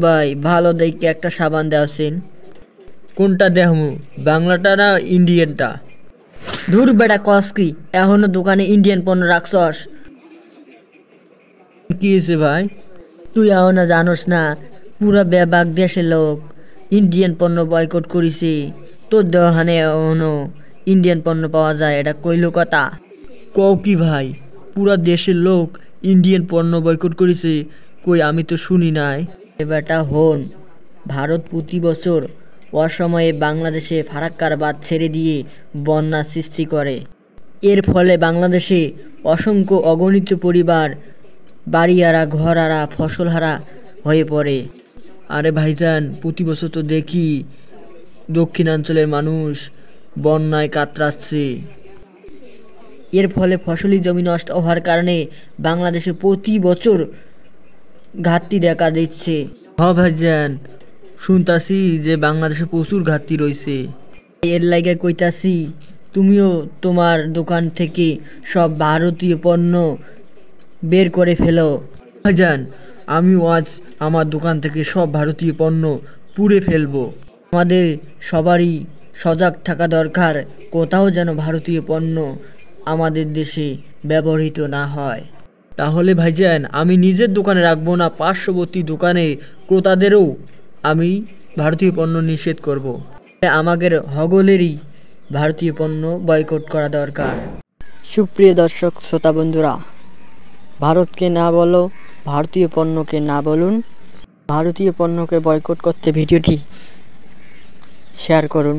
ভাই ভালো দেখে একটা সাবান দেওয়াছেন। কোনটা দেহমু, বাংলাটা না ইন্ডিয়ানটা? ধুর বেটা, কস কি এখনো দোকানে ইন্ডিয়ান পণ্য রাখছস? কি হয়েছে ভাই? তুই এখনো জানোস না পুরা বেবাক দেশের লোক ইন্ডিয়ান পণ্য বয়কট করিছে? তোর দোকানে এখনো ইন্ডিয়ান পণ্য পাওয়া যায়, এটা কইলো কথা? কও কি ভাই, পুরা দেশের লোক ইন্ডিয়ান পণ্য বয়কট করেছে? কই আমি তো শুনি নাই। বেটা হন, ভারত প্রতি বছর অসময়ে বাংলাদেশে ফারাক্কার বাঁধ ছেড়ে দিয়ে বন্যা সৃষ্টি করে। এর ফলে বাংলাদেশে অসংখ্য অগণিত পরিবার বাড়িহারা, ঘরহারা, ফসলহারা হয়ে পড়ে। আরে ভাইজান, প্রতি বছর তো দেখি দক্ষিণাঞ্চলের মানুষ বন্যায় কাতরাচ্ছে। এর ফলে ফসলি জমি নষ্ট হওয়ার কারণে বাংলাদেশে প্রতি বছর ঘাটতি দেখা দিচ্ছে। ভাইজান, শুনতাছি যে বাংলাদেশে প্রচুর ঘাটতি রয়েছে। এর লাগে কইতাছি তুমিও তোমার দোকান থেকে সব ভারতীয় পণ্য বের করে ফেলো। ভাইজান, আমিও আজ আমার দোকান থেকে সব ভারতীয় পণ্য পুড়ে ফেলবো। আমাদের সবারই সজাগ থাকা দরকার, কোথাও যেন ভারতীয় পণ্য আমাদের দেশে ব্যবহৃত না হয়। তাহলে ভাইজান, আমি নিজের দোকানে রাখবো না, পার্শ্ববর্তী দোকানে ক্রেতাদেরও আমি ভারতীয় পণ্য নিষেধ করব। আমাদের সকলেরই ভারতীয় পণ্য বয়কট করা দরকার। সুপ্রিয় দর্শক শ্রোতা বন্ধুরা, ভারতকে না বলো, ভারতীয় পণ্যকে না বলুন। ভারতীয় পণ্যকে বয়কট করতে ভিডিওটি শেয়ার করুন।